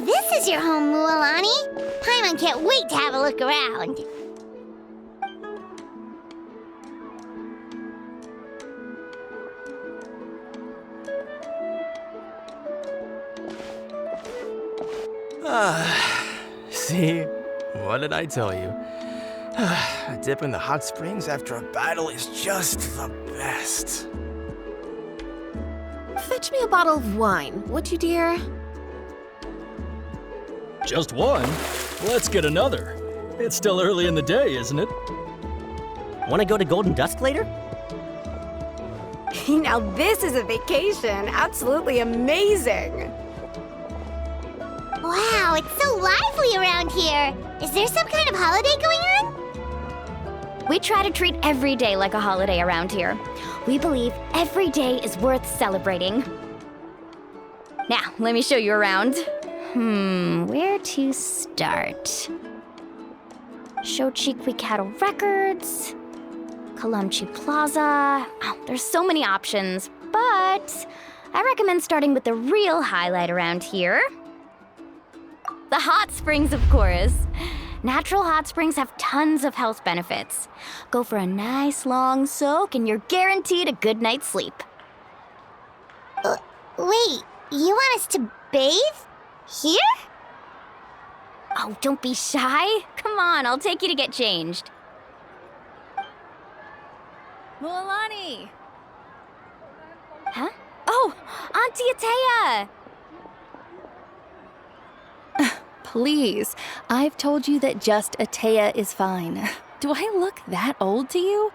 this is your home, Mualani. Paimon can't wait to have a look around. See? What did I tell you? A dip in the hot springs after a battle is just the best. Fetch me a bottle of wine, would you, dear? Just one? Let's get another. It's still early in the day, isn't it? Want to go to Golden Dusk later? Now this is a vacation. Absolutely amazing. Wow, it's so lively around here. Is there some kind of holiday going on? We try to treat every day like a holiday around here. We believe every day is worth celebrating. Now, let me show you around. Where to start? Shochiqui Cattle Records, Kalamchi Plaza. Oh, there's so many options, but I recommend starting with the real highlight around here. The hot springs, of course. Natural hot springs have tons of health benefits. Go for a nice long soak and you're guaranteed a good night's sleep. Wait, you want us to bathe? Here? Oh, don't be shy. Come on, I'll take you to get changed. Mualani! Huh? Oh, Auntie Atea! Please, I've told you that just Atea is fine. Do I look that old to you?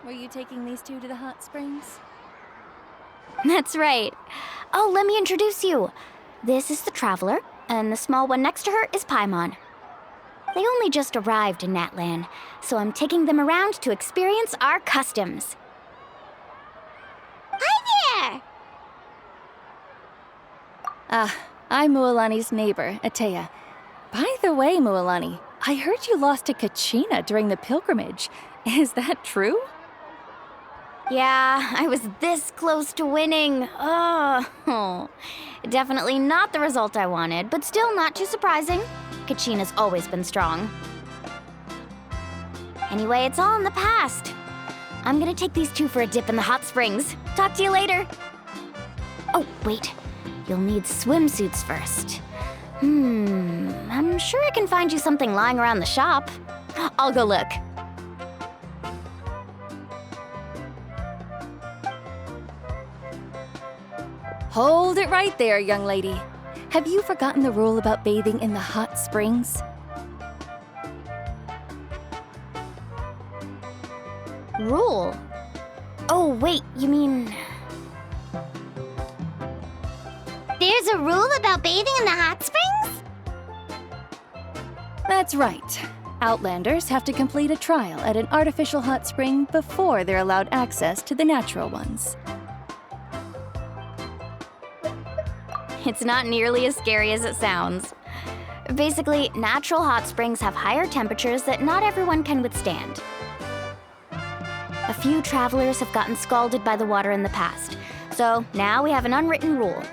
Were you taking these two to the hot springs? That's right. Oh, let me introduce you. This is the Traveler, and the small one next to her is Paimon. They only just arrived in Natlan, so I'm taking them around to experience our customs. Hi there! I'm Mualani's neighbor, Atea. By the way, Mualani, I heard you lost to Kachina during the pilgrimage. Is that true? Yeah, I was this close to winning. Oh, definitely not the result I wanted, but still not too surprising. Kachina's always been strong. Anyway, it's all in the past. I'm gonna take these two for a dip in the hot springs. Talk to you later. Oh, wait. You'll need swimsuits first. I'm sure I can find you something lying around the shop. I'll go look. Hold it right there, young lady. Have you forgotten the rule about bathing in the hot springs? Rule? Oh, wait, you mean... There's a rule about bathing in the hot springs? That's right. Outlanders have to complete a trial at an artificial hot spring before they're allowed access to the natural ones. It's not nearly as scary as it sounds. Basically, natural hot springs have higher temperatures that not everyone can withstand. A few travelers have gotten scalded by the water in the past, so now we have an unwritten rule.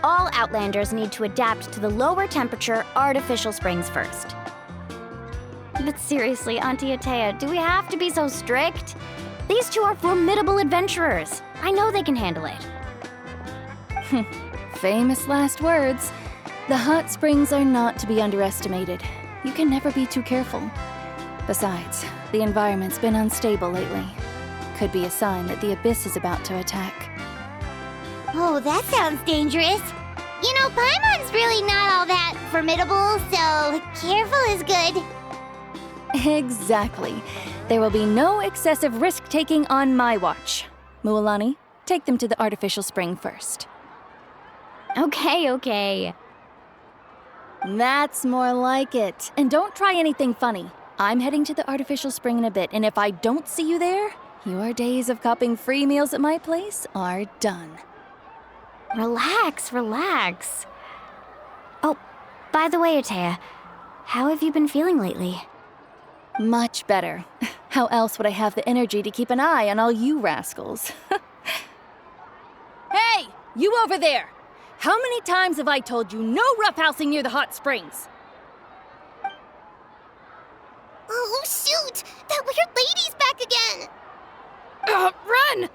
All Outlanders need to adapt to the lower temperature artificial springs first. But seriously, Auntie Atea, do we have to be so strict? These two are formidable adventurers. I know they can handle it. Famous last words. The hot springs are not to be underestimated. You can never be too careful. Besides, the environment's been unstable lately. Could be a sign that the abyss is about to attack. Oh, that sounds dangerous. You know, Paimon's really not all that formidable, so careful is good. Exactly. There will be no excessive risk-taking on my watch. Mualani, take them to the artificial spring first. Okay. That's more like it. And don't try anything funny. I'm heading to the artificial spring in a bit, and if I don't see you there, your days of copping free meals at my place are done. Relax. Oh, by the way, Atea, how have you been feeling lately? Much better. How else would I have the energy to keep an eye on all you rascals? Hey, you over there! How many times have I told you no roughhousing near the hot springs? Oh, shoot! That weird lady's back again! Run!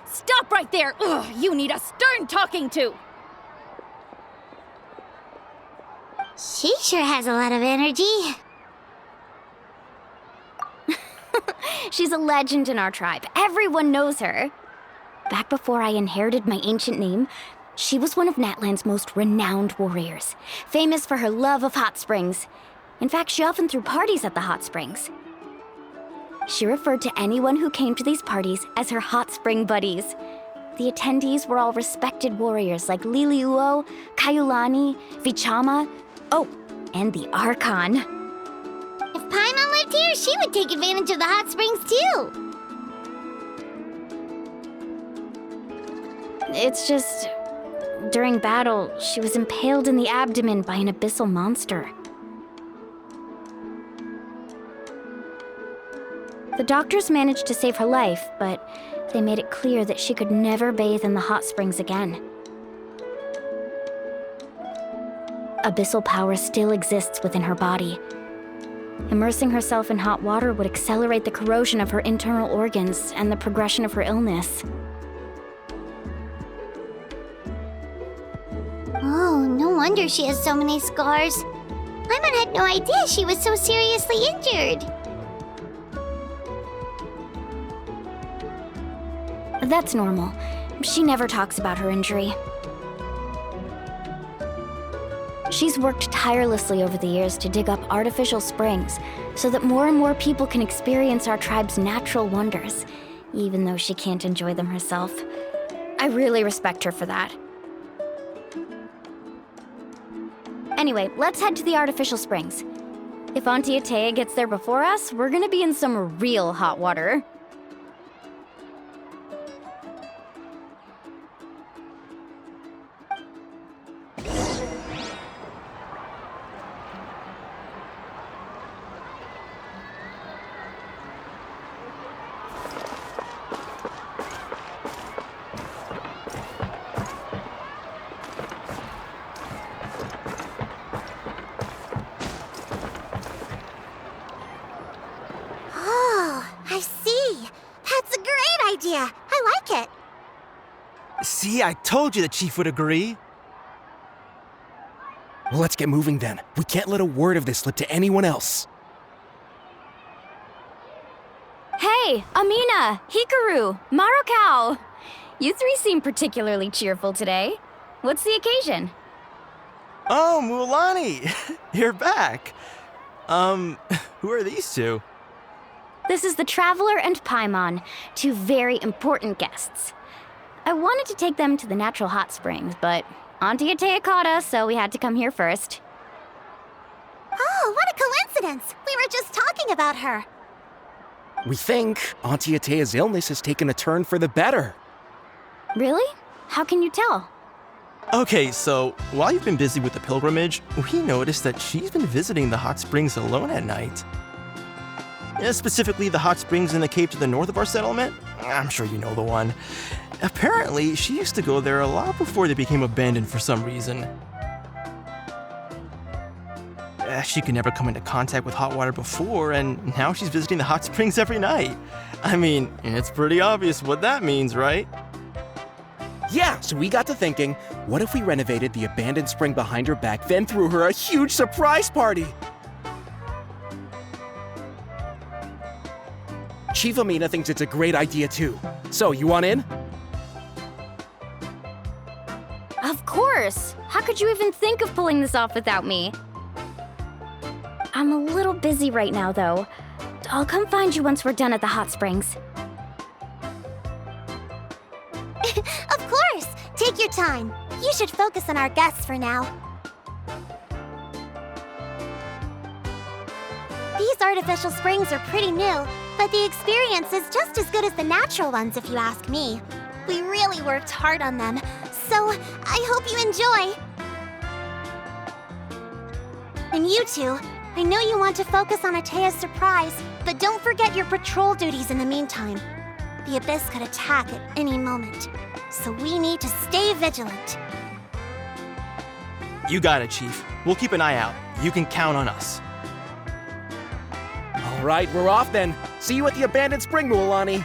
Stop right there! Ugh, you need a stern talking to! She sure has a lot of energy. She's a legend in our tribe. Everyone knows her. Back before I inherited my ancient name, she was one of Natland's most renowned warriors, famous for her love of hot springs. In fact, she often threw parties at the hot springs. She referred to anyone who came to these parties as her hot spring buddies. The attendees were all respected warriors like Liliuo, Kaiulani, Vichama, oh, and the Archon. If Paimon lived here, she would take advantage of the hot springs too. It's just, during battle, she was impaled in the abdomen by an abyssal monster. The doctors managed to save her life, but they made it clear that she could never bathe in the hot springs again. Abyssal power still exists within her body. Immersing herself in hot water would accelerate the corrosion of her internal organs and the progression of her illness. Oh, no wonder she has so many scars. Paimon had no idea she was so seriously injured. That's normal. She never talks about her injury. She's worked tirelessly over the years to dig up artificial springs so that more and more people can experience our tribe's natural wonders, even though she can't enjoy them herself. I really respect her for that. Anyway, let's head to the artificial springs. If Auntie Atea gets there before us, we're gonna be in some real hot water. Oh, I see. That's a great idea. I like it. See, I told you the chief would agree. Well, let's get moving then. We can't let a word of this slip to anyone else. Hey, Amina, Hikaru, Marukao! You three seem particularly cheerful today. What's the occasion? Oh, Mulani, you're back. Who are these two? This is the Traveler and Paimon, two very important guests. I wanted to take them to the natural hot springs, but Auntie Atea caught us, so we had to come here first. Oh, what a coincidence. We were just talking about her. We think Auntie Atea's illness has taken a turn for the better. Really? How can you tell? Okay, so while you've been busy with the pilgrimage, we noticed that she's been visiting the hot springs alone at night. Specifically, the hot springs in the cave to the north of our settlement. I'm sure you know the one. Apparently, she used to go there a lot before they became abandoned for some reason. She could never come into contact with hot water before, and now she's visiting the hot springs every night. I mean, it's pretty obvious what that means, right? Yeah, so we got to thinking, what if we renovated the abandoned spring behind her back, then threw her a huge surprise party? Chief Amina thinks it's a great idea too. So, you want in? Of course! How could you even think of pulling this off without me? I'm a little busy right now, though. I'll come find you once we're done at the hot springs. Of course. Take your time. You should focus on our guests for now. These artificial springs are pretty new, but the experience is just as good as the natural ones if you ask me. We really worked hard on them, so I hope you enjoy. And you two, I know you want to focus on Atea's surprise, but don't forget your patrol duties in the meantime. The Abyss could attack at any moment, so we need to stay vigilant. You got it, Chief. We'll keep an eye out. You can count on us. All right, we're off then. See you at the abandoned spring, Mualani.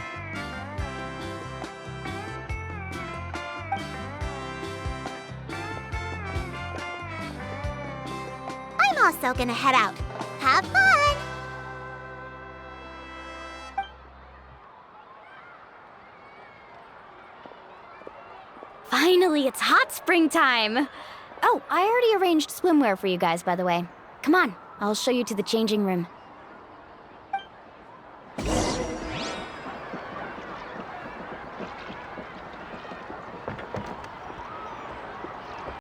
I'm also gonna head out. Have fun! Finally, it's hot spring time! Oh, I already arranged swimwear for you guys, by the way. Come on, I'll show you to the changing room.